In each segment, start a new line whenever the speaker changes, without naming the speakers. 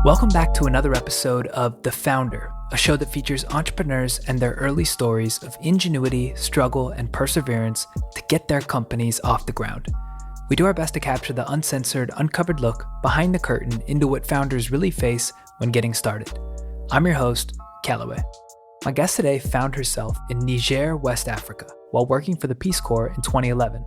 Welcome back to another episode of The Founder, a show that features entrepreneurs and their early stories of ingenuity, struggle, and perseverance to get their companies off the ground. We do our best to capture the uncensored, uncovered look behind the curtain into what founders really face when getting started. I'm your host, Kallaway. My guest today found herself in Niger, West Africa, while working for the Peace Corps in 2011.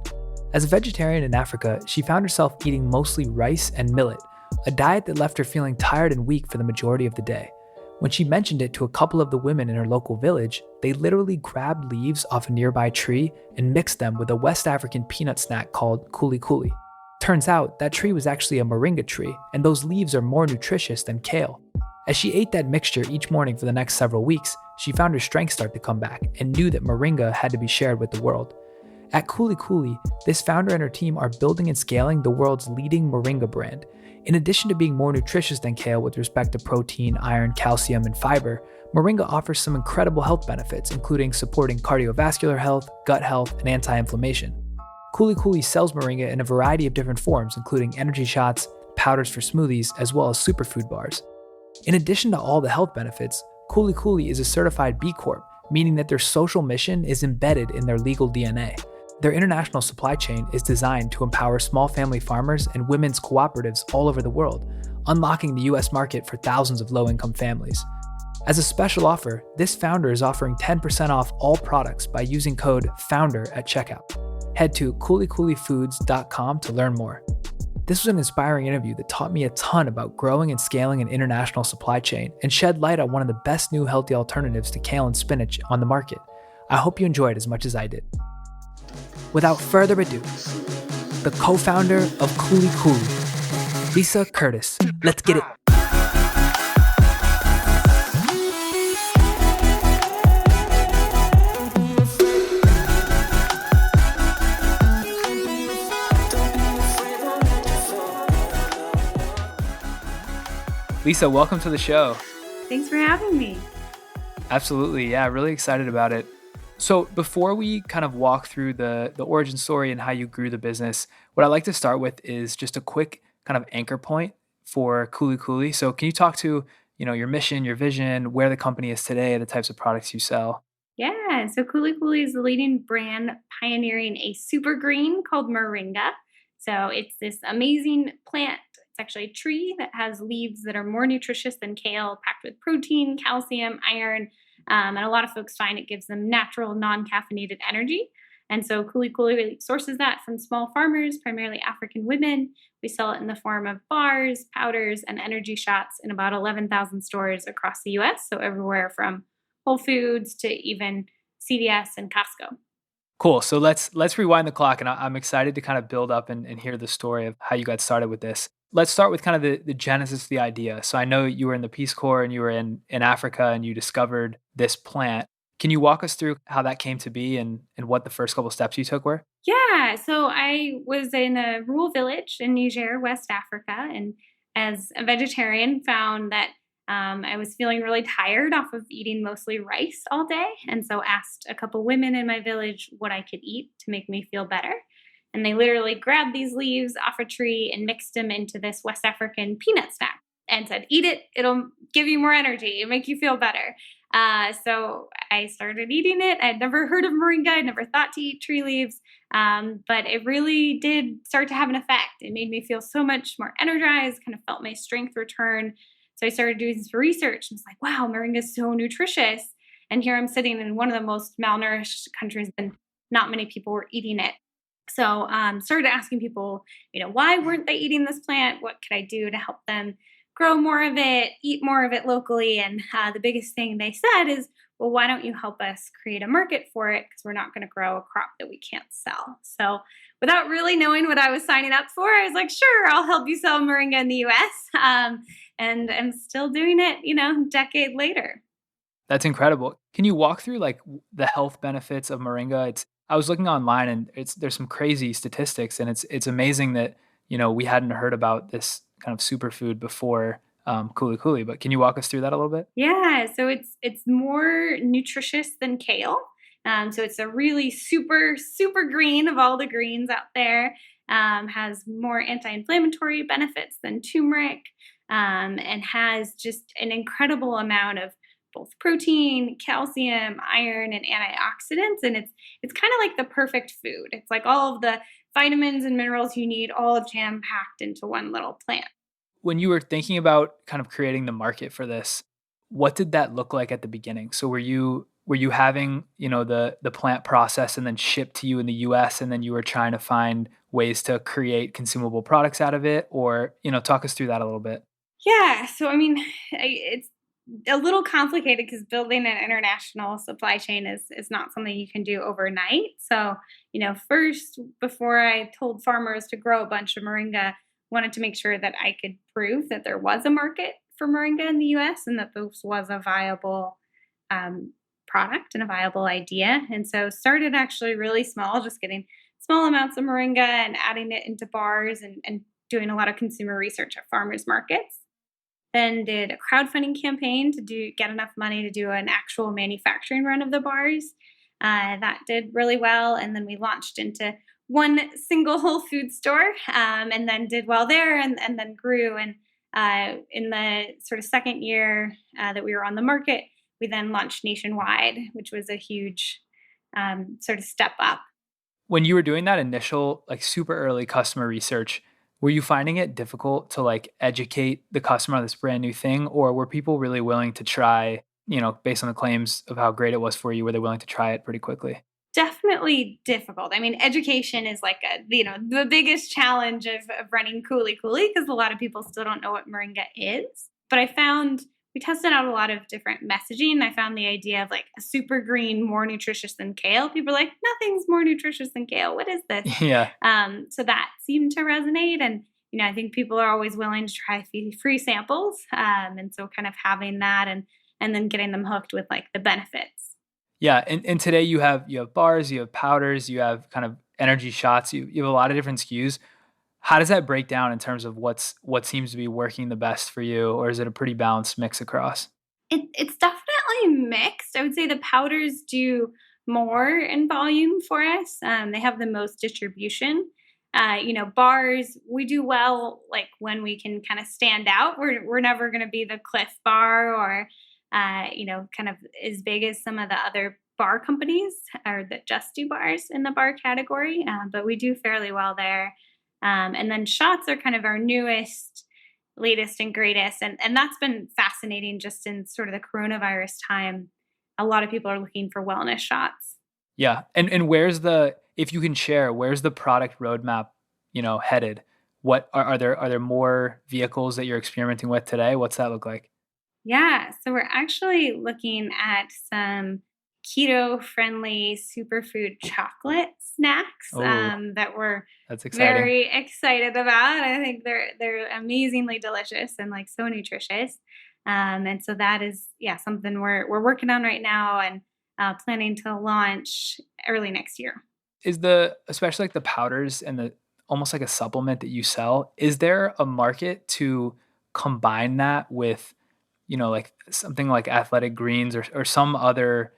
As a vegetarian in Africa, she found herself eating mostly rice and millet, a diet that left her feeling tired and weak for the majority of the day. When she mentioned it to a couple of the women in her local village, they literally grabbed leaves off a nearby tree and mixed them with a West African peanut snack called Kuli Kuli. Turns out that tree was actually a moringa tree, and those leaves are more nutritious than kale. As she ate that mixture each morning for the next several weeks, she found her strength start to come back and knew that moringa had to be shared with the world. At Kuli Kuli, this founder and her team are building and scaling the world's leading moringa brand. In addition to being more nutritious than kale with respect to protein, iron, calcium, and fiber, moringa offers some incredible health benefits, including supporting cardiovascular health, gut health, and anti-inflammation. Kuli Kuli sells moringa in a variety of different forms, including energy shots, powders for smoothies, as well as superfood bars. In addition to all the health benefits, Kuli Kuli is a certified b-corp, meaning that their social mission is embedded in their legal DNA. Their international supply chain is designed to empower small family farmers and women's cooperatives all over the world, unlocking the US market for thousands of low-income families. As a special offer, this founder is offering 10% off all products by using code FOUNDER at checkout. Head to kulikulifoods.com to learn more. This was an inspiring interview that taught me a ton about growing and scaling an international supply chain and shed light on one of the best new healthy alternatives to kale and spinach on the market. I hope you enjoyed as much as I did. Without further ado, the co-founder of Kuli Kuli, Lisa Curtis. Let's get it. Lisa, welcome to the show.
Thanks for having me.
Absolutely. Yeah, really excited about it. So before we kind of walk through the origin story and how you grew the business, what I'd like to start with is just a quick kind of anchor point for Kuli Kuli. So can you talk to, your mission, your vision, where the company is today, the types of products you sell?
Yeah, so Kuli Kuli is the leading brand pioneering a super green called moringa. So it's this amazing plant. It's actually a tree that has leaves that are more nutritious than kale, packed with protein, calcium, iron, and a lot of folks find it gives them natural, non-caffeinated energy. And so Kuli Kuli really sources that from small farmers, primarily African women. We sell it in the form of bars, powders, and energy shots in about 11,000 stores across the US. So everywhere from Whole Foods to even CVS and Costco.
Cool. So let's rewind the clock, and I'm excited to kind of build up and hear the story of how you got started with this. Let's start with kind of the genesis of the idea. So I know you were in the Peace Corps and you were in Africa and you discovered this plant. Can you walk us through how that came to be and what the first couple of steps you took were?
Yeah, so I was in a rural village in Niger, West Africa, and as a vegetarian found that I was feeling really tired off of eating mostly rice all day, and so asked a couple women in my village what I could eat to make me feel better. And they literally grabbed these leaves off a tree and mixed them into this West African peanut snack and said, eat it. It'll give you more energy. It'll make you feel better. So I started eating it. I'd never heard of moringa. I'd never thought to eat tree leaves. But it really did start to have an effect. It made me feel so much more energized, kind of felt my strength return. So I started doing some research and was like, wow, moringa is so nutritious. And here I'm sitting in one of the most malnourished countries and not many people were eating it. So started asking people, why weren't they eating this plant? What could I do to help them grow more of it, eat more of it locally? And the biggest thing they said is, well, why don't you help us create a market for it? Because we're not going to grow a crop that we can't sell. So without really knowing what I was signing up for, I was like, sure, I'll help you sell moringa in the US. And I'm still doing it, a decade later.
That's incredible. Can you walk through like the health benefits of moringa? I was looking online and there's some crazy statistics, and it's amazing that, we hadn't heard about this kind of superfood before Kuli Kuli, but can you walk us through that a little bit?
Yeah, so it's more nutritious than kale. So it's a really super, super green of all the greens out there. Has more anti-inflammatory benefits than turmeric. and has just an incredible amount of both protein, calcium, iron, and antioxidants. And it's kind of like the perfect food. It's like all of the vitamins and minerals you need, all jam packed into one little plant.
When you were thinking about kind of creating the market for this, what did that look like at the beginning? So were you having, the plant process and then shipped to you in the US, and then you were trying to find ways to create consumable products out of it? Or, talk us through that a little bit.
Yeah. So, I mean, it's a little complicated because building an international supply chain is not something you can do overnight. So, first, before I told farmers to grow a bunch of moringa, wanted to make sure that I could prove that there was a market for moringa in the US and that this was a viable um, product and a viable idea. And so started actually really small, just getting small amounts of moringa and adding it into bars and doing a lot of consumer research at farmers markets. Then did a crowdfunding campaign to get enough money to do an actual manufacturing run of the bars. That did really well, and then we launched into one single Whole Food store, and then did well there, and then grew. And in the sort of second year that we were on the market, we then launched nationwide, which was a huge sort of step up.
When you were doing that initial, like, super early customer research, were you finding it difficult to, like, educate the customer on this brand new thing? Or were people really willing to try, based on the claims of how great it was for you, were they willing to try it pretty quickly?
Definitely difficult. I mean, education is like the biggest challenge of running Kuli Kuli because a lot of people still don't know what moringa is. But I found we tested out a lot of different messaging. I found the idea of like a super green more nutritious than kale. People are like, nothing's more nutritious than kale. What is this?
Yeah.
So that seemed to resonate. And, I think people are always willing to try free samples. And so kind of having that and then getting them hooked with like the benefits.
Yeah, and today you have bars, you have powders, you have kind of energy shots, you have a lot of different SKUs. How does that break down in terms of what seems to be working the best for you, or is it a pretty balanced mix across?
It's definitely mixed. I would say the powders do more in volume for us. They have the most distribution. Bars, we do well like when we can kind of stand out. We're never going to be the Cliff Bar or kind of as big as some of the other bar companies or that just do bars in the bar category, but we do fairly well there. And then shots are kind of our newest, latest, and greatest. And that's been fascinating just in sort of the coronavirus time. A lot of people are looking for wellness shots.
Yeah. And if you can share, where's the product roadmap, headed? What are there more vehicles that you're experimenting with today? What's that look like?
Yeah. So we're actually looking at some keto-friendly superfood chocolate snacks
Oh,
that we're
that's exciting.
very excited about. I think they're amazingly delicious and like so nutritious. And so that is something we're working on right now and planning to launch early next year.
Is especially like the powders and the almost like a supplement that you sell, is there a market to combine that with, like something like athletic greens or some other,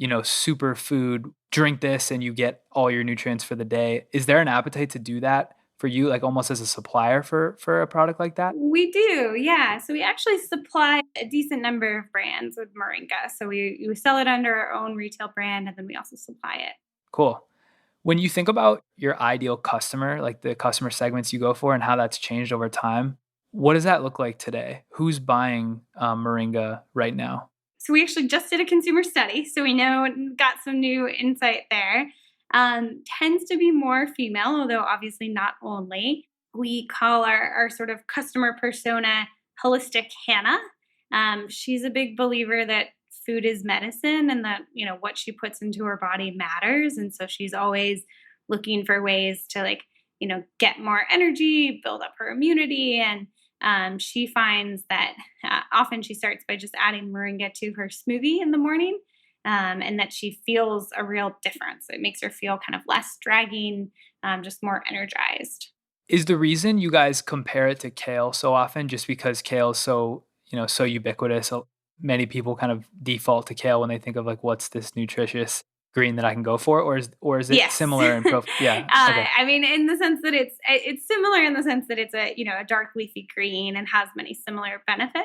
superfood? Drink this and you get all your nutrients for the day. Is there an appetite to do that for you, like almost as a supplier for a product like that?
We do, yeah. So we actually supply a decent number of brands with moringa. So we sell it under our own retail brand, and then we also supply it.
Cool. When you think about your ideal customer, like the customer segments you go for and how that's changed over time, what does that look like today? Who's buying moringa right now?
So we actually just did a consumer study, so we got some new insight there. Tends to be more female, although obviously not only. We call our sort of customer persona holistic Hannah. She's a big believer that food is medicine and that, what she puts into her body matters. And so she's always looking for ways to get more energy, build up her immunity. And she finds that often she starts by just adding moringa to her smoothie in the morning, and that she feels a real difference. It makes her feel kind of less dragging, just more energized.
Is the reason you guys compare it to kale so often just because kale is so ubiquitous? So many people kind of default to kale when they think of like, what's this nutritious green that I can go for, or is it
Yes.
similar in profile? Yeah. Okay.
I mean, in the sense that it's similar in the sense that it's a dark leafy green and has many similar benefits.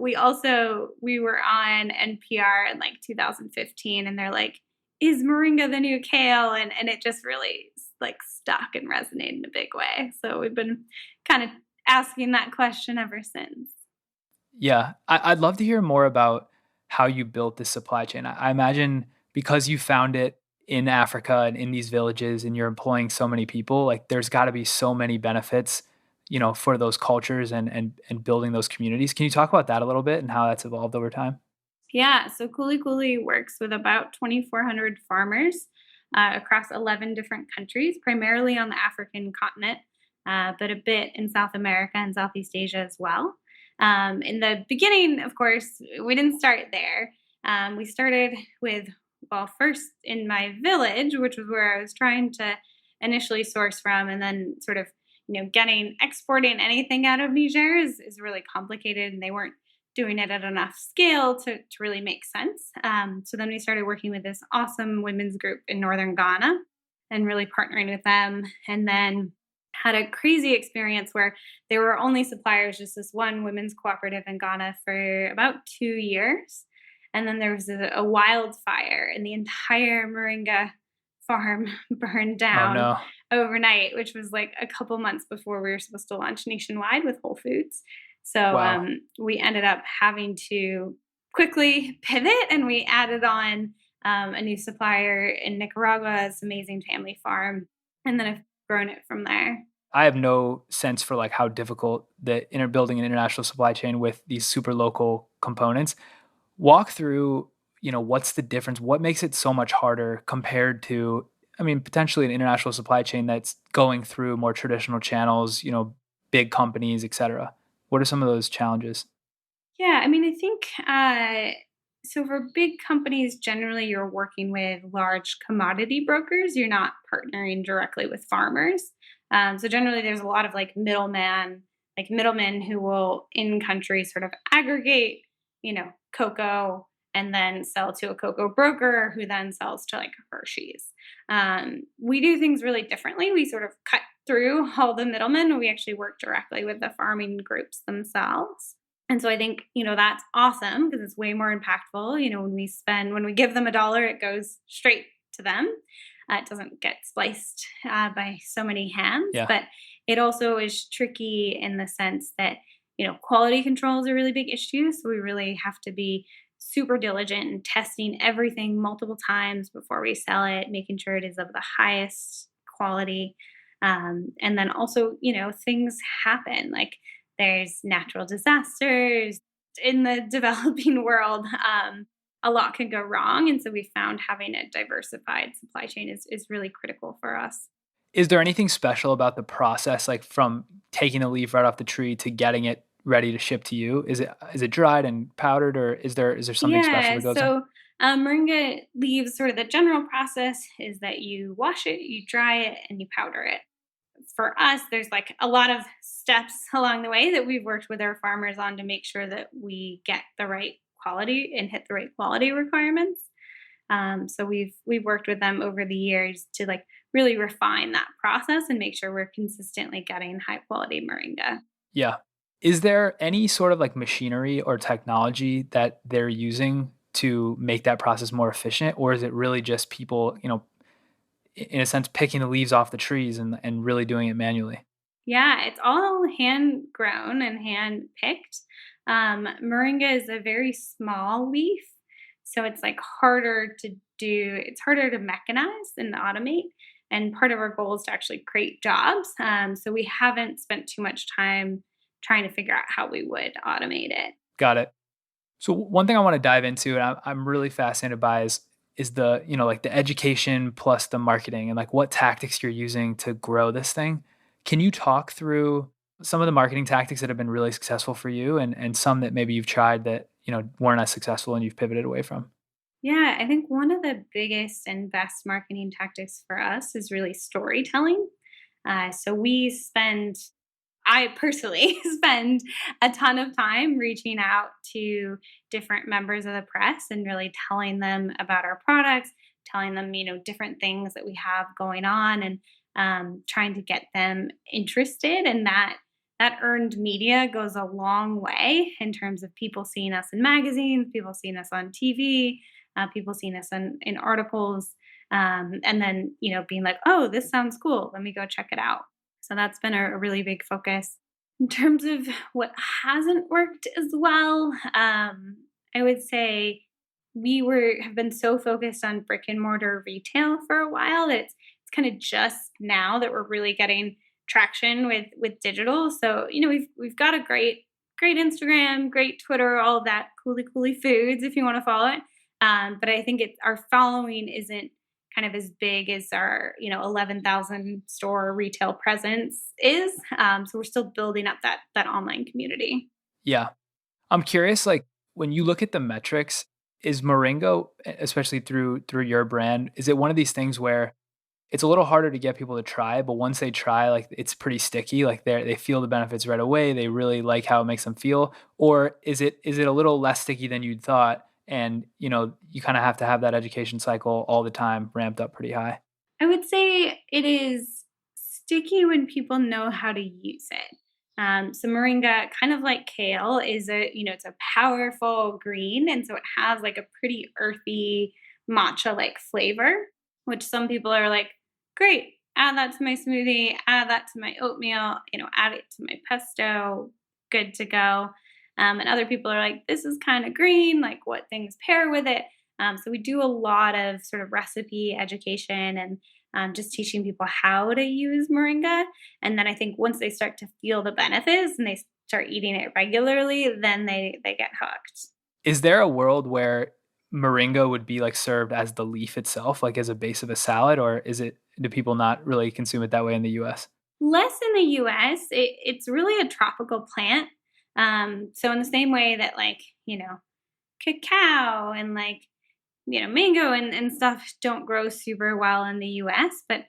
We were on NPR in like 2015, and they're like, "Is moringa the new kale?" And it just really like stuck and resonated in a big way. So we've been kind of asking that question ever since.
Yeah, I'd love to hear more about how you built this supply chain. I imagine because you found it in Africa and in these villages and you're employing so many people, like there's got to be so many benefits, for those cultures and building those communities. Can you talk about that a little bit and how that's evolved over time?
Yeah, so Kuli Kuli works with about 2,400 farmers across 11 different countries, primarily on the African continent, but a bit in South America and Southeast Asia as well. In the beginning, of course, we didn't start there. We started with, well, first in my village, which was where I was trying to initially source from, and then sort of, exporting anything out of Niger is really complicated, and they weren't doing it at enough scale to really make sense. So then we started working with this awesome women's group in northern Ghana and really partnering with them. And then had a crazy experience where they were only suppliers, just this one women's cooperative in Ghana for about 2 years. And then there was a wildfire, and the entire moringa farm burned
Oh
down
no.
overnight, which was like a couple months before we were supposed to launch nationwide with Whole Foods. So
Wow.
we ended up having to quickly pivot, and we added on a new supplier in Nicaragua, this amazing family farm, and then I've grown it from there.
I have no sense for like how difficult the inner building an international supply chain with these super local components. Walk through, what's the difference? What makes it so much harder compared to, I mean, potentially an international supply chain that's going through more traditional channels, big companies, et cetera. What are some of those challenges?
Yeah, I mean, I think so. For big companies, generally you're working with large commodity brokers. You're not partnering directly with farmers. So generally, there's a lot of like middlemen who will in country sort of aggregate, cocoa and then sell to a cocoa broker who then sells to like Hershey's. We do things really differently. We sort of cut through all the middlemen. We actually work directly with the farming groups themselves. And so I think, that's awesome because it's way more impactful. When we give them $1, it goes straight to them. It doesn't get spliced by so many hands,
Yeah.
but it also is tricky in the sense that, quality control is a really big issue. So we really have to be super diligent in testing everything multiple times before we sell it, making sure it is of the highest quality. And then also, things happen. Like there's natural disasters in the developing world. A lot can go wrong. And so we found having a diversified supply chain is really critical for us.
Is there anything special about the process, like from taking the leaf right off the tree to getting it ready to ship to you? Is it dried and powdered, or is there something special
Yeah.
that goes in?
So moringa leaves, sort of the general process is that you wash it, you dry it, and you powder it. For us, there's like a lot of steps along the way that we've worked with our farmers on to make sure that we get the right quality and hit the right quality requirements. So we've worked with them over the years to like really refine that process and make sure we're consistently getting high quality moringa.
Yeah. Is there any sort of like machinery or technology that they're using to make that process more efficient? Or is it really just people, in a sense, picking the leaves off the trees and really doing it manually?
Yeah, it's all hand grown and hand picked. Moringa is a very small leaf, so it's like harder to do. It's harder to mechanize and automate. And part of our goal is to actually create jobs. So we haven't spent too much time trying to figure out how we would automate it.
Got it. So one thing I want to dive into, and I'm really fascinated by, is the like the education plus the marketing and like what tactics you're using to grow this thing. Can you talk through some of the marketing tactics that have been really successful for you, and some that maybe you've tried that weren't as successful and you've pivoted away from?
Yeah, I think one of the biggest and best marketing tactics for us is really storytelling. So we spend I personally spend a ton of time reaching out to different members of the press and really telling them about our products, telling them, different things that we have going on, and trying to get them interested. And that earned media goes a long way in terms of people seeing us in magazines, people seeing us on TV, people seeing us in articles, and then being like, oh, this sounds cool, let me go check it out. So that's been a really big focus. In terms of what hasn't worked as well, I would say have been so focused on brick and mortar retail for a while that it's kind of just now that we're really getting traction with digital. So we've got a great Instagram, great Twitter, all of that, Kuli Kuli Foods if you want to follow it. But I think our following isn't kind of as big as our 11,000 store retail presence is. So we're still building up that online community.
Yeah. I'm curious, like when you look at the metrics, is moringa, especially through your brand, is it one of these things where it's a little harder to get people to try, but once they try, like it's pretty sticky, like they feel the benefits right away, they really like how it makes them feel? Or is it a little less sticky than you'd thought, and you kind of have to have that education cycle all the time ramped up pretty high?
I would say it is sticky when people know how to use it. So moringa, kind of like kale, it's a powerful green, and so it has like a pretty earthy matcha like flavor, which some people are like, great, add that to my smoothie, add that to my oatmeal, add it to my pesto, good to go. And other people are like, this is kind of green, like what things pair with it. So we do a lot of sort of recipe education and just teaching people how to use moringa. And then I think once they start to feel the benefits and they start eating it regularly, then they get hooked.
Is there a world where moringa would be like served as the leaf itself, like as a base of a salad, or do people not really consume it that way in the US?
Less in the US. It's really a tropical plant. So in the same way that cacao and mango and stuff don't grow super well in the US, but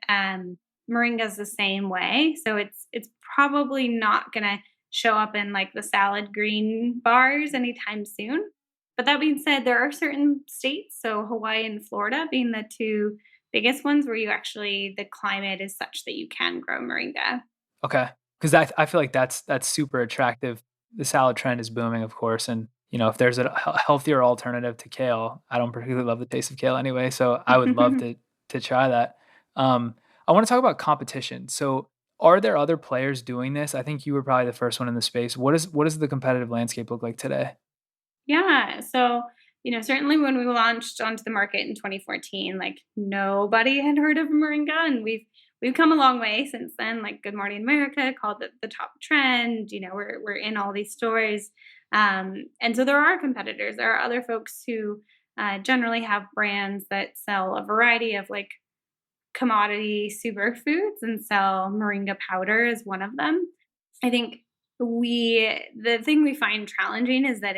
moringa's the same way. So it's probably not gonna show up in like the salad green bars anytime soon. But that being said, there are certain states, so Hawaii and Florida being the two biggest ones, where the climate is such that you can grow moringa.
Okay, because I feel like that's super attractive. The salad trend is booming, of course, and if there's a healthier alternative to kale, I don't particularly love the taste of kale anyway, so I would love to try that. I want to talk about competition. So, are there other players doing this? I think you were probably the first one in the space. What does the competitive landscape look like today?
Yeah. So, certainly when we launched onto the market in 2014, like nobody had heard of moringa, and we've come a long way since then. Like Good Morning America called it the top trend. We're in all these stores. And so there are competitors. There are other folks who generally have brands that sell a variety of like commodity superfoods and sell moringa powder as one of them. I think the thing we find challenging is that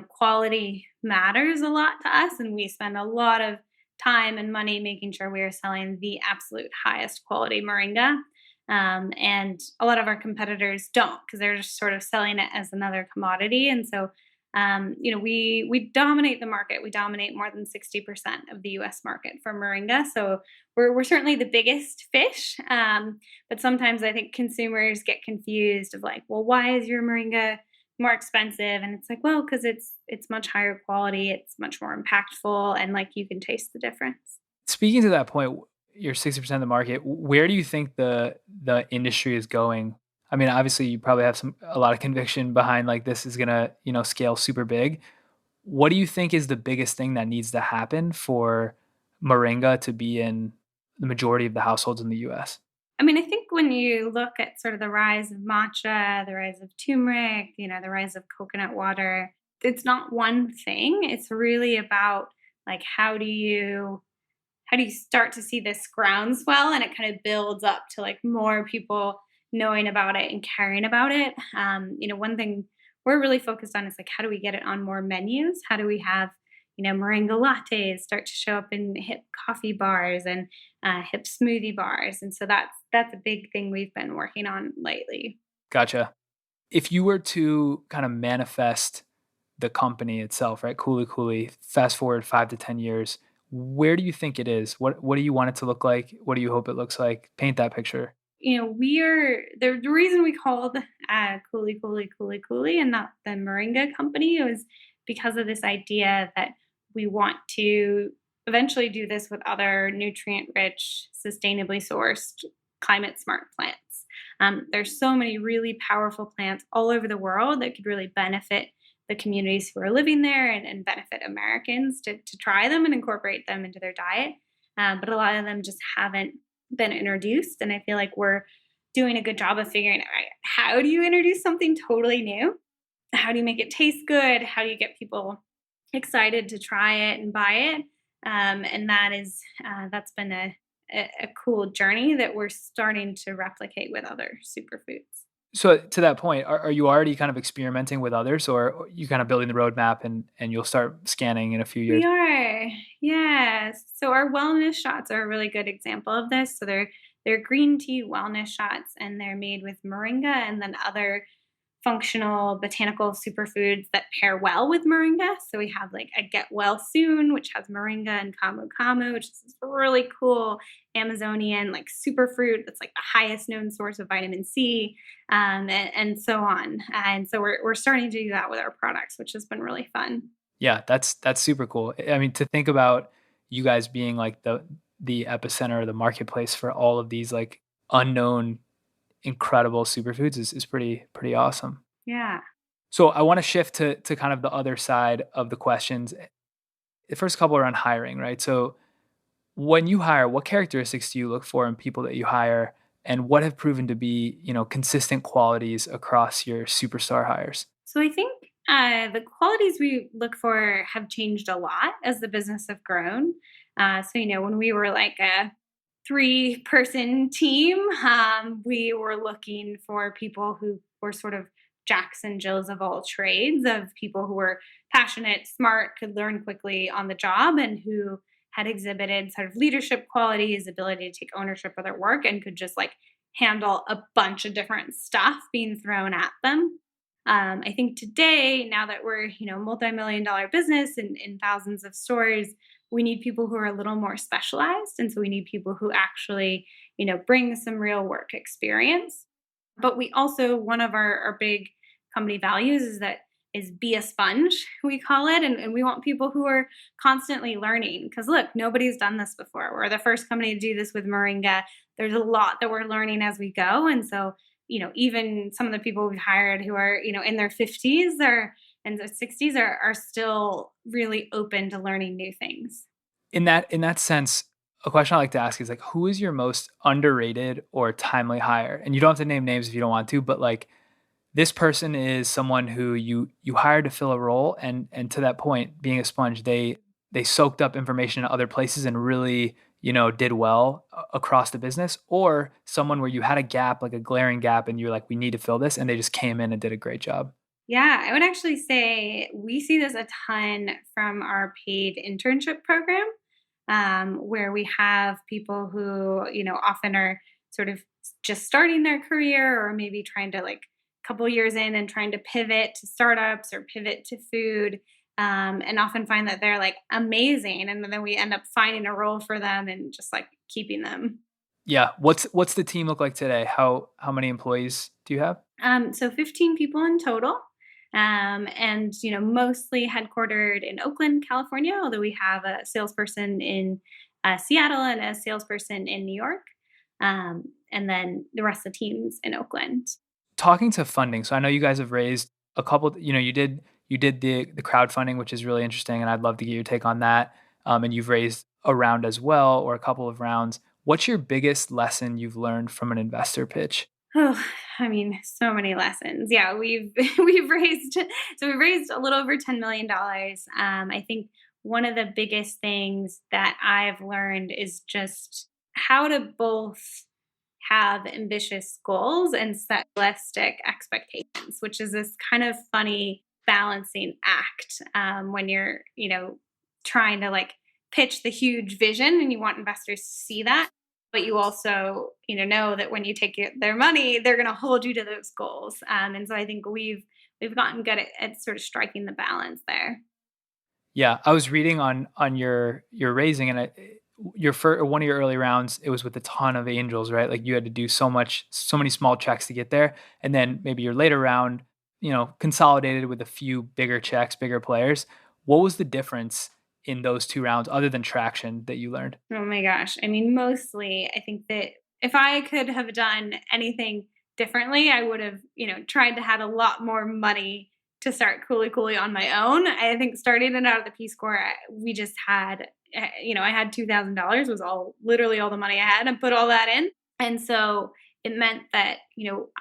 quality matters a lot to us, and we spend a lot of time and money making sure we are selling the absolute highest quality moringa. And a lot of our competitors don't, because they're just sort of selling it as another commodity. And so, we dominate the market. We dominate more than 60% of the U.S. market for moringa. So we're certainly the biggest fish. But sometimes I think consumers get confused of like, well, why is your moringa more expensive? And it's like, well, because it's much higher quality. It's much more impactful, and like you can taste the difference.
Speaking to that point, you're 60% of the market. Where do you think the industry is going? I mean, obviously, you probably have a lot of conviction behind like this is gonna scale super big. What do you think is the biggest thing that needs to happen for moringa to be in the majority of the households in the U.S.?
I mean, I think when you look at sort of the rise of matcha, the rise of turmeric, the rise of coconut water, it's not one thing. It's really about like how do you start to see this groundswell, and it kind of builds up to like more people knowing about it and caring about it. One thing we're really focused on is like, how do we get it on more menus? How do we have, moringa lattes start to show up in hip coffee bars and hip smoothie bars? And so that's a big thing we've been working on lately.
Gotcha. If you were to kind of manifest the company itself, right? Kuli Kuli, fast forward 5 to 10 years, where do you think it is? What do you want it to look like? What do you hope it looks like? Paint that picture.
We are the reason we called Kuli Kuli Kuli Kuli and not the moringa company was because of this idea that we want to eventually do this with other nutrient rich, sustainably sourced, climate smart plants. There's so many really powerful plants all over the world that could really benefit the communities who are living there and benefit Americans to try them and incorporate them into their diet. But a lot of them just haven't been introduced. And I feel like we're doing a good job of figuring out, right, how do you introduce something totally new? How do you make it taste good? How do you get people excited to try it and buy it? And that's been a cool journey that we're starting to replicate with other superfoods.
So to that point, are you already kind of experimenting with others, or you kind of building the roadmap and you'll start scanning in a few
We
years?
are, yes. So our wellness shots are a really good example of this. So they're green tea wellness shots, and they're made with moringa and then other functional botanical superfoods that pair well with moringa. So we have like a Get Well Soon, which has moringa and camu camu, which is this really cool Amazonian like superfruit that's like the highest known source of vitamin C, and so on. And so we're starting to do that with our products, which has been really fun.
Yeah, that's super cool. I mean, to think about you guys being like the epicenter or the marketplace for all of these like unknown incredible superfoods is pretty awesome.
Yeah.
So I want to shift to kind of the other side of the questions. The first couple are on hiring, right? So when you hire, what characteristics do you look for in people that you hire, and what have proven to be, consistent qualities across your superstar hires?
So I think the qualities we look for have changed a lot as the business have grown. When we were like a three-person team, we were looking for people who were sort of Jacks and Jills of all trades, of people who were passionate, smart, could learn quickly on the job, and who had exhibited sort of leadership qualities, ability to take ownership of their work, and could just like handle a bunch of different stuff being thrown at them. I think today, now that we're multi-million dollar business and in thousands of stores, we need people who are a little more specialized, and so we need people who actually bring some real work experience. But we also, one of our big company values is be a sponge, we call it, and we want people who are constantly learning, because look, nobody's done this before. We're the first company to do this with moringa. There's a lot that we're learning as we go, and so even some of the people we've hired who are, in their 50s or and their 60s are still really open to learning new things.
In that sense, a question I like to ask is like, who is your most underrated or timely hire? And you don't have to name names if you don't want to, but like this person is someone who you hired to fill a role, and to that point, being a sponge, they soaked up information in other places and really did well across the business, or someone where you had a gap, like a glaring gap, and you're like, we need to fill this, and they just came in and did a great job.
Yeah, I would actually say we see this a ton from our paid internship program, where we have people who, often are sort of just starting their career, or maybe trying to like a couple years in and trying to pivot to startups or pivot to food, and often find that they're like amazing. And then we end up finding a role for them and just like keeping them.
Yeah, what's the team look like today? How many employees do you have?
So 15 people in total. And mostly headquartered in Oakland, California, although we have a salesperson in Seattle and a salesperson in New York, and then the rest of the teams in Oakland.
Talking to funding, so I know you guys have raised a couple. You did the crowdfunding, which is really interesting, and I'd love to get your take on that. And you've raised a round as well, or a couple of rounds. What's your biggest lesson you've learned from an investor pitch?
Oh, I mean, so many lessons. Yeah, we've raised a little over $10 million. I think one of the biggest things that I've learned is just how to both have ambitious goals and set realistic expectations, which is this kind of funny balancing act, when you're trying to like pitch the huge vision and you want investors to see that, but you also, know that when you take their money, they're going to hold you to those goals. And so I think we've gotten good at sort of striking the balance there.
Yeah, I was reading on your raising, and your one of your early rounds, it was with a ton of angels, right? Like you had to do so many small checks to get there, and then maybe your later round, consolidated with a few bigger checks, bigger players. What was the difference in those two rounds, other than traction, that you learned?
Oh my gosh. I mean, mostly, I think that if I could have done anything differently, I would have, tried to have a lot more money to start Kuli Kuli on my own. I think starting it out of the Peace Corps, we just had, I had $2,000 was literally all the money I had, and put all that in. And so it meant that,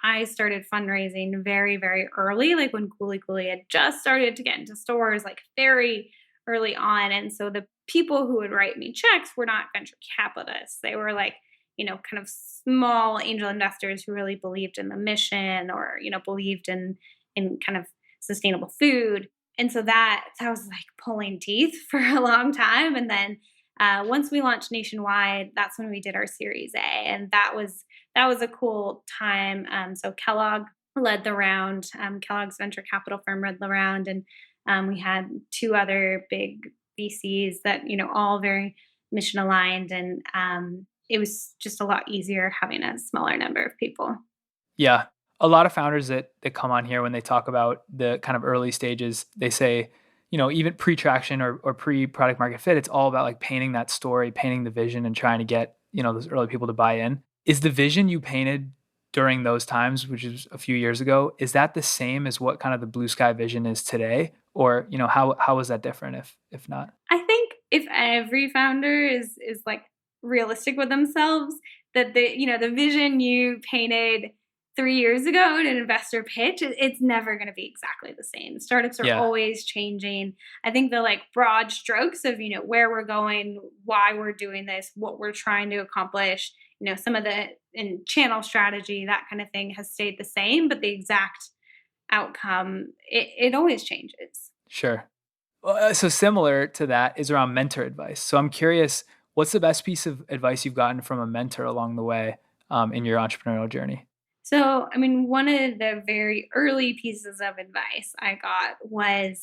I started fundraising very, very early, like when Kuli Kuli had just started to get into stores, like very early on. And so the people who would write me checks were not venture capitalists. They were like, kind of small angel investors who really believed in the mission, or, believed in kind of sustainable food. And so that was like pulling teeth for a long time. And then once we launched nationwide, that's when we did our Series A, and that was a cool time. So Kellogg led the round. Kellogg's venture capital firm led the round, and we had two other big VCs that, all very mission aligned, and it was just a lot easier having a smaller number of people.
Yeah. A lot of founders that come on here, when they talk about the kind of early stages, they say, even pre-traction or pre-product market fit, it's all about like painting that story, painting the vision, and trying to get, those early people to buy in. Is the vision you painted during those times, which is a few years ago, is that the same as what kind of the blue sky vision is today? Or, how is that different if not?
I think if every founder is like realistic with themselves, that the vision you painted 3 years ago in an investor pitch, it's never going to be exactly the same. Startups are always changing. I think the like broad strokes of, where we're going, why we're doing this, what we're trying to accomplish, some of the in channel strategy, that kind of thing has stayed the same, but the exact outcome, it always changes.
Sure. So similar to that is around mentor advice. So I'm curious, what's the best piece of advice you've gotten from a mentor along the way in your entrepreneurial journey?
So, I mean, one of the very early pieces of advice I got was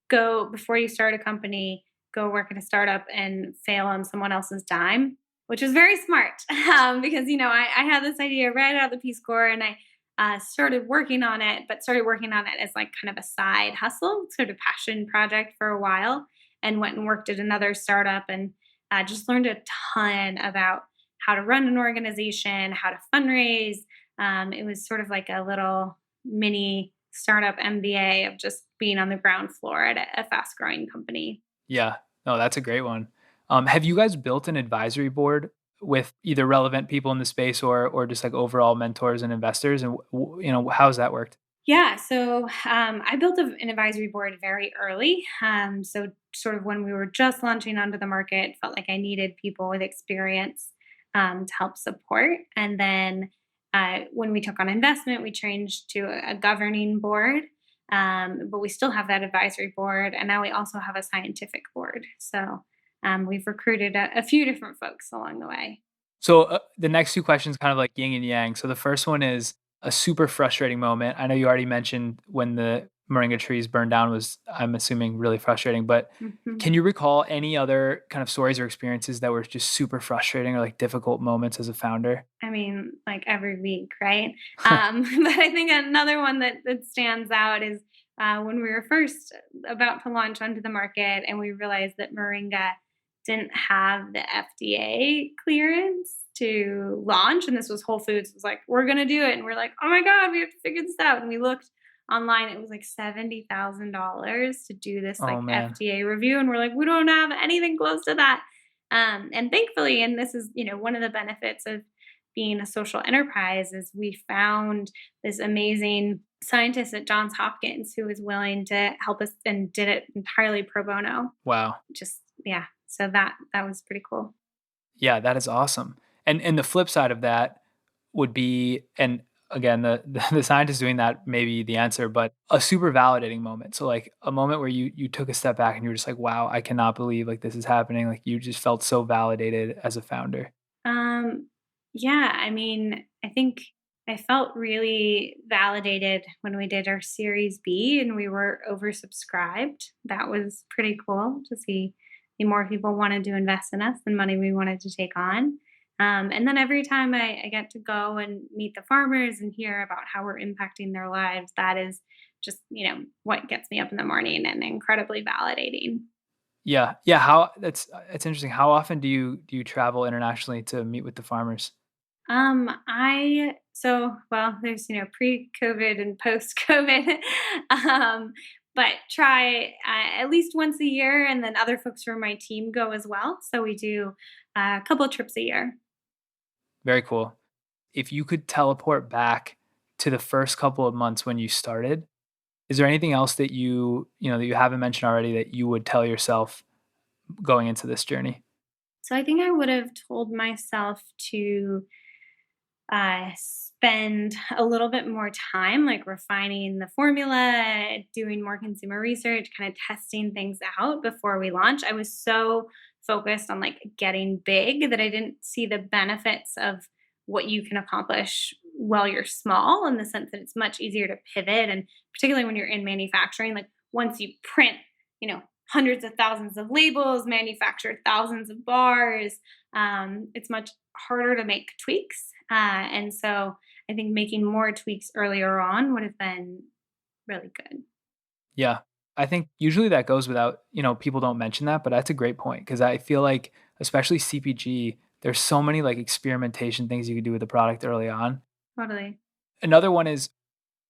go, before you start a company, go work at a startup and fail on someone else's dime, which is very smart because, I had this idea right out of the Peace Corps, and I started working on it, but started working on it as like kind of a side hustle, sort of passion project for a while, and went and worked at another startup, and just learned a ton about how to run an organization, how to fundraise. It was sort of like a little mini startup MBA of just being on the ground floor at a fast growing company.
Yeah, no, that's a great one. Have you guys built an advisory board with either relevant people in the space or just like overall mentors and investors? And how's that worked?
Yeah, so I built an advisory board very early. So sort of when we were just launching onto the market, felt like I needed people with experience to help support. And then when we took on investment, we changed to a governing board, but we still have that advisory board. And now we also have a scientific board. So we've recruited a few different folks along the way.
So the next two questions kind of like yin and yang. So the first one is a super frustrating moment. I know you already mentioned when the moringa trees burned down was, I'm assuming, really frustrating, but can you recall any other kind of stories or experiences that were just super frustrating or like difficult moments as a founder?
I mean, like every week, right? But I think another one that stands out is when we were first about to launch onto the market, and we realized that moringa didn't have the FDA clearance to launch. And this was Whole Foods was like, we're going to do it. And we're like, oh my God, we have to figure this out. And we looked online, it was like $70,000 to do this FDA review. And we're like, we don't have anything close to that. And thankfully, and this is, one of the benefits of being a social enterprise, is we found this amazing scientist at Johns Hopkins who was willing to help us and did it entirely pro bono.
Wow.
Yeah. So that was pretty cool.
Yeah, that is awesome. And the flip side of that would be, and again, the scientist doing that may be the answer, but a super validating moment. So like a moment where you took a step back and you were just like, wow, I cannot believe like this is happening. Like you just felt so validated as a founder.
Um, yeah, I mean, I think I felt really validated when we did our Series B and we were oversubscribed. That was pretty cool to see more people wanted to invest in us than money we wanted to take on. And then every time I get to go and meet the farmers and hear about how we're impacting their lives, that is just, what gets me up in the morning and incredibly validating.
Yeah. Yeah, how that's interesting. How often do you travel internationally to meet with the farmers?
Well, there's pre-COVID and post-COVID, um, but try at least once a year, and then other folks from my team go as well. So we do a couple trips a year.
Very cool. If you could teleport back to the first couple of months when you started, is there anything else that that you haven't mentioned already that you would tell yourself going into this journey?
So I think I would have told myself to spend a little bit more time like refining the formula, doing more consumer research, kind of testing things out before we launch. I was so focused on like getting big that I didn't see the benefits of what you can accomplish while you're small, in the sense that it's much easier to pivot. And particularly when you're in manufacturing, like once you print, you know, hundreds of thousands of labels, manufacture thousands of bars, it's much harder to make tweaks. And so I think making more tweaks earlier on would have been really good.
Yeah. I think usually that goes without, people don't mention that, but that's a great point because I feel like, especially CPG, there's so many like experimentation things you could do with the product early on.
Totally.
Another one is,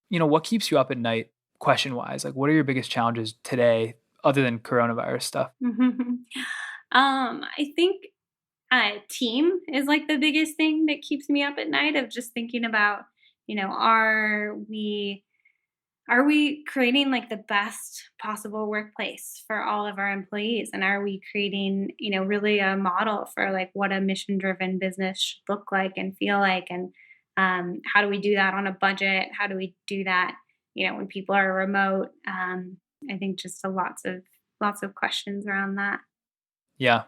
what keeps you up at night question wise? Like, what are your biggest challenges today other than coronavirus stuff?
I think team is like the biggest thing that keeps me up at night, of just thinking about, are we creating like the best possible workplace for all of our employees, and are we creating, really a model for like what a mission driven business should look like and feel like, and how do we do that on a budget? How do we do that, when people are remote? I think just lots of questions around that.
Yeah.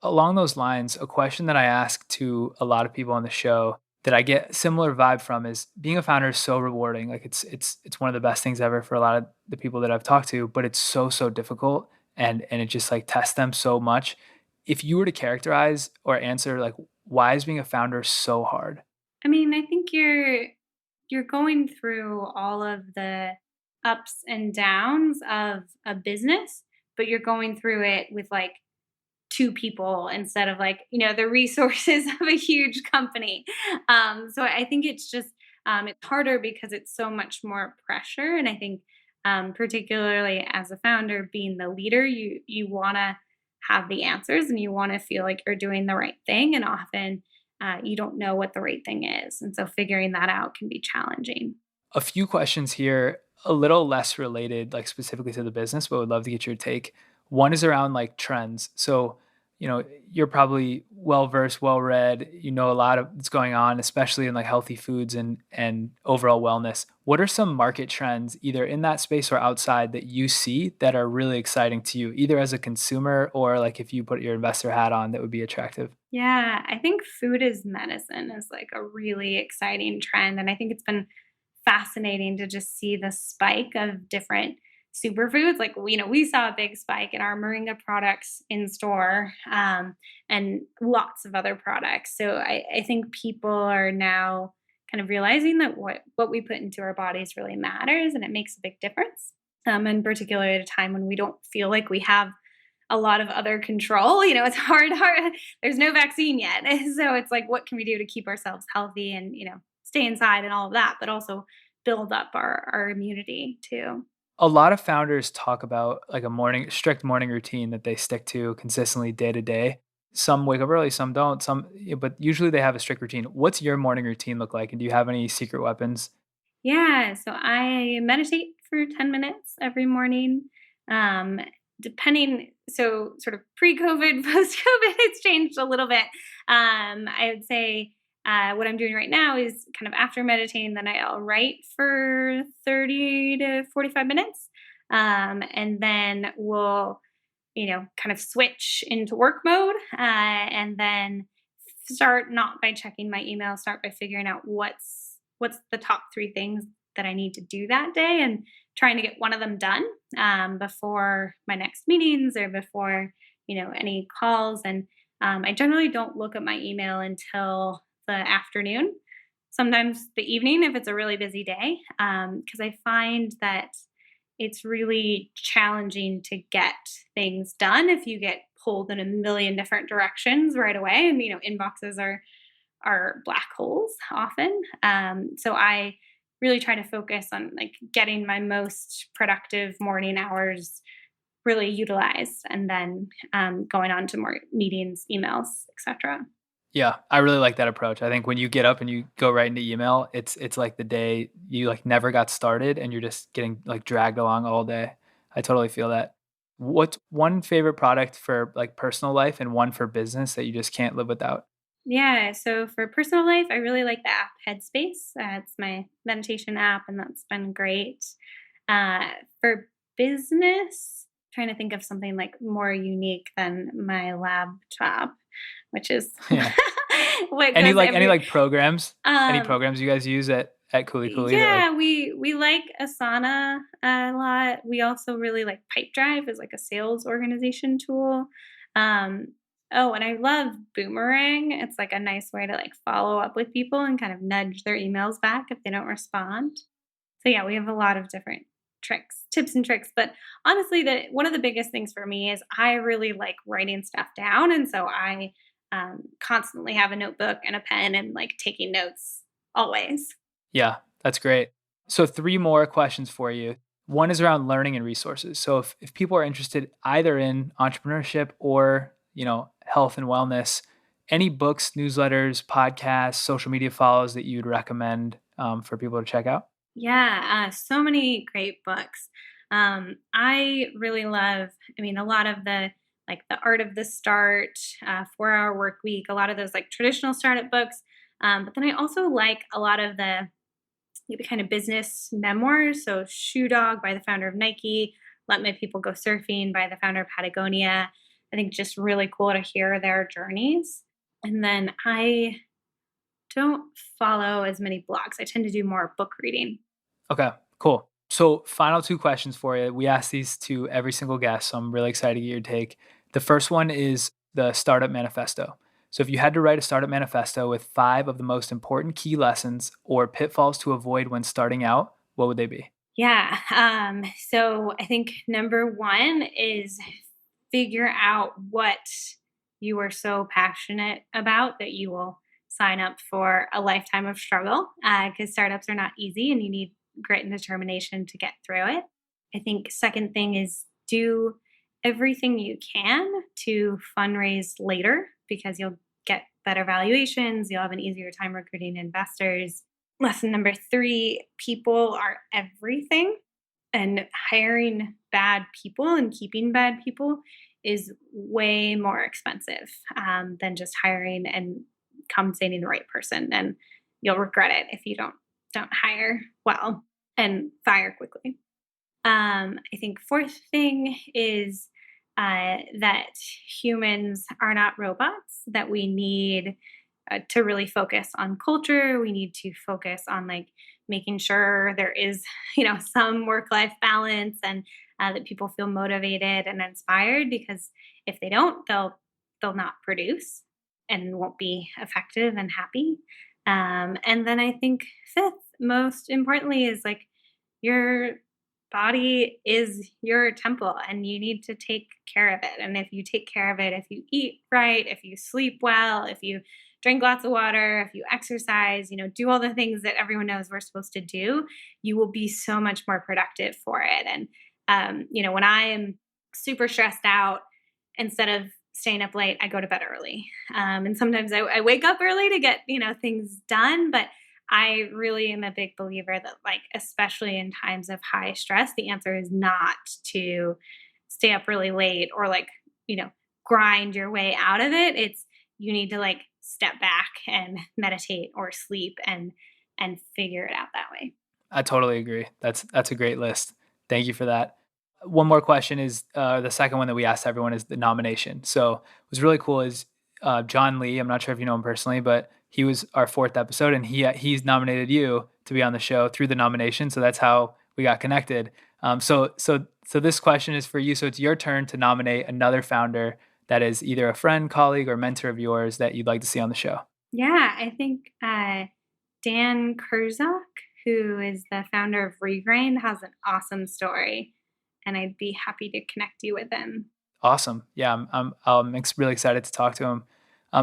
Along those lines, a question that I ask to a lot of people on the show that I get similar vibe from is being a founder is so rewarding. Like it's one of the best things ever for a lot of the people that I've talked to, but it's so difficult and it just like tests them so much. If you were to characterize or answer like why is being a founder so hard?
I mean, I think you're going through all of the ups and downs of a business, but you're going through it with like two people instead of like, the resources of a huge company. So I think it's harder because it's so much more pressure. And I think particularly as a founder, being the leader, you want to have the answers and you want to feel like you're doing the right thing. And often you don't know what the right thing is. And so figuring that out can be challenging.
A few questions here, a little less related, like specifically to the business, but would love to get your take. One is around like trends. So, you're probably well versed, well read. You know a lot of what's going on, especially in like healthy foods and overall wellness. What are some market trends, either in that space or outside, that you see that are really exciting to you, either as a consumer or like if you put your investor hat on, that would be attractive?
Yeah, I think food is medicine is like a really exciting trend. And I think it's been fascinating to just see the spike of different superfoods. Like, we saw a big spike in our moringa products in store, and lots of other products. So I think people are now kind of realizing that what we put into our bodies really matters and it makes a big difference. And particularly at a time when we don't feel like we have a lot of other control. It's hard. There's no vaccine yet. So it's like, what can we do to keep ourselves healthy and, stay inside and all of that, but also build up our immunity too.
A lot of founders talk about like strict morning routine that they stick to consistently day to day. Some wake up early, some don't, but usually they have a strict routine. What's your morning routine look like? And do you have any secret weapons?
Yeah. So I meditate for 10 minutes every morning. Um, so sort of pre-COVID, post-COVID, it's changed a little bit. I would say what I'm doing right now is kind of after meditating, then I'll write for 30 to 45 minutes. And then we'll, kind of switch into work mode, and then start not by checking my email, start by figuring out what's the top 3 things that I need to do that day and trying to get one of them done before my next meetings or before, any calls. And I generally don't look at my email until the afternoon, sometimes the evening if it's a really busy day, because I find that it's really challenging to get things done if you get pulled in a million different directions right away. And inboxes are black holes often. So I really try to focus on like getting my most productive morning hours really utilized, and then going on to more meetings, emails, etc.
Yeah, I really like that approach. I think when you get up and you go right into email, it's like the day you like never got started and you're just getting like dragged along all day. I totally feel that. What's one favorite product for like personal life and one for business that you just can't live without?
Yeah. So for personal life, I really like the app Headspace. It's my meditation app, and that's been great. Uh, for business, trying to think of something like more unique than my laptop, which is
Yeah.
what
Any
goes
like any
every.
like programs? Any
Um,
programs you guys use at Kuli Kuli that like
yeah, we like Asana a lot. We also really like Pipedrive as like a sales organization tool. Um, oh, and I love Boomerang. It's like a nice way to like follow up with people and kind of nudge their emails back if they don't respond. So yeah, we have a lot of different tips and tricks. But honestly, the one of the biggest things for me is I really like writing stuff down, and so I constantly have a notebook and a pen and like taking notes always.
yeah, that's great. So three more questions for you. One is around learning and resources. So if people are interested either in entrepreneurship or, health and wellness, any books, newsletters, podcasts, social media follows that you'd recommend for people to check out?
Yeah, so many great books. I really love, a lot of the like the Art of the Start, 4 Hour Work Week, a lot of those like traditional startup books. But then I also like a lot of the maybe kind of business memoirs. So Shoe Dog by the founder of Nike, Let My People Go Surfing by the founder of Patagonia. I think just really cool to hear their journeys. And then I don't follow as many blogs. I tend to do more book reading.
Okay, cool. So final two questions for you. We ask these to every single guest, so I'm really excited to get your take. The first one is the startup manifesto. So if you had to write a startup manifesto with 5 of the most important key lessons or pitfalls to avoid when starting out, what would they be?
Yeah. So I think number one is figure out what you are so passionate about that you will sign up for a lifetime of struggle, because startups are not easy and you need grit and determination to get through it. I think second thing is do everything you can to fundraise later because you'll get better valuations, you'll have an easier time recruiting investors. Lesson number 3, people are everything, and hiring bad people and keeping bad people is way more expensive than just hiring and compensating the right person. And you'll regret it if you don't hire well and fire quickly. I think fourth thing is that humans are not robots, that we need to really focus on culture. We need to focus on like making sure there is, some work-life balance, and that people feel motivated and inspired, because if they don't, they'll not produce and won't be effective and happy. And then I think fifth, most importantly, is like your body is your temple and you need to take care of it. And if you take care of it, if you eat right, if you sleep well, if you drink lots of water, if you exercise, do all the things that everyone knows we're supposed to do, you will be so much more productive for it. And, when I am super stressed out, instead of staying up late, I go to bed early. And sometimes I wake up early to get, things done. But I really am a big believer that, like, especially in times of high stress, the answer is not to stay up really late or like, grind your way out of it. It's you need to like step back and meditate or sleep and figure it out that way.
I totally agree. That's a great list. Thank you for that. One more question is the second one that we asked everyone is the nomination. So it was really cool is John Lee. I'm not sure if you know him personally, but he was our 4th episode, and he's nominated you to be on the show through the nomination. So that's how we got connected. So this question is for you. So it's your turn to nominate another founder that is either a friend, colleague, or mentor of yours that you'd like to see on the show.
Yeah, I think Dan Kurzak, who is the founder of Regrain, has an awesome story, and I'd be happy to connect you with him.
Awesome. Yeah, I'm really excited to talk to him.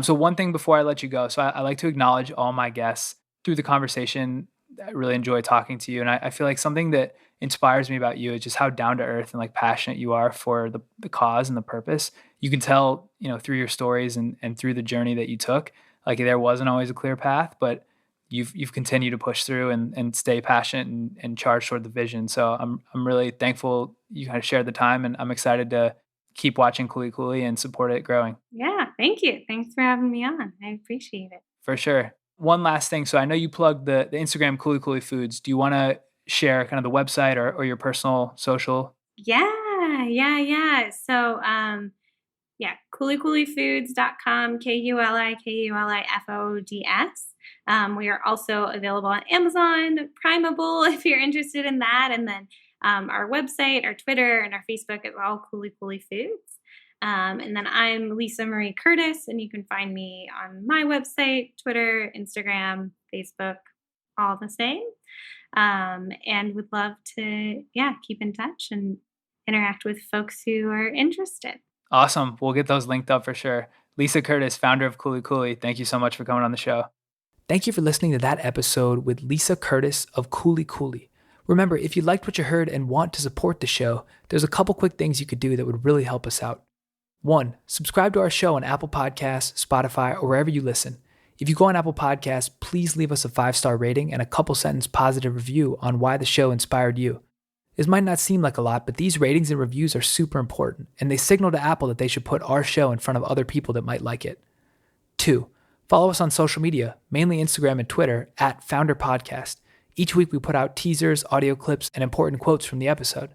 So one thing before I let you go, so I like to acknowledge all my guests through the conversation. I really enjoy talking to you, and I feel like something that inspires me about you is just how down to earth and like passionate you are for the cause and the purpose. You can tell, through your stories and through the journey that you took, like there wasn't always a clear path, but you've continued to push through and stay passionate and charged toward the vision. So I'm really thankful you kind of shared the time, and I'm excited to keep watching Kuli Kuli and support it growing.
Yeah, thank you. Thanks for having me on. I appreciate it.
For sure. One last thing. So I know you plugged the Instagram Kuli Kuli Foods. Do you want to share kind of the website or your personal social?
Yeah. So, kulikuliFoods.com, KULIFOODS. We are also available on Amazon, Primeable, if you're interested in that. And then our website, our Twitter, and our Facebook is all Kuli Kuli Foods. And then I'm Lisa Marie Curtis, and you can find me on my website, Twitter, Instagram, Facebook, all the same. And would love to, keep in touch and interact with folks who are interested.
Awesome. We'll get those linked up for sure. Lisa Curtis, founder of Kuli Kuli, thank you so much for coming on the show. Thank you for listening to that episode with Lisa Curtis of Kuli Kuli. Remember, if you liked what you heard and want to support the show, there's a couple quick things you could do that would really help us out. 1, subscribe to our show on Apple Podcasts, Spotify, or wherever you listen. If you go on Apple Podcasts, please leave us a 5-star rating and a couple sentence positive review on why the show inspired you. This might not seem like a lot, but these ratings and reviews are super important, and they signal to Apple that they should put our show in front of other people that might like it. 2, follow us on social media, mainly Instagram and Twitter, at Founder Podcast. Each week we put out teasers, audio clips, and important quotes from the episode.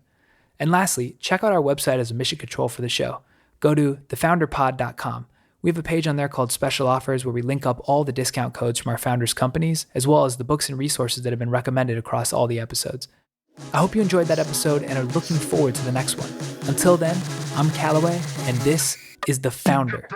And lastly, check out our website as a mission control for the show. Go to thefounderpod.com. We have a page on there called Special Offers where we link up all the discount codes from our founders' companies, as well as the books and resources that have been recommended across all the episodes. I hope you enjoyed that episode and are looking forward to the next one. Until then, I'm Kallaway, and this is The Founder.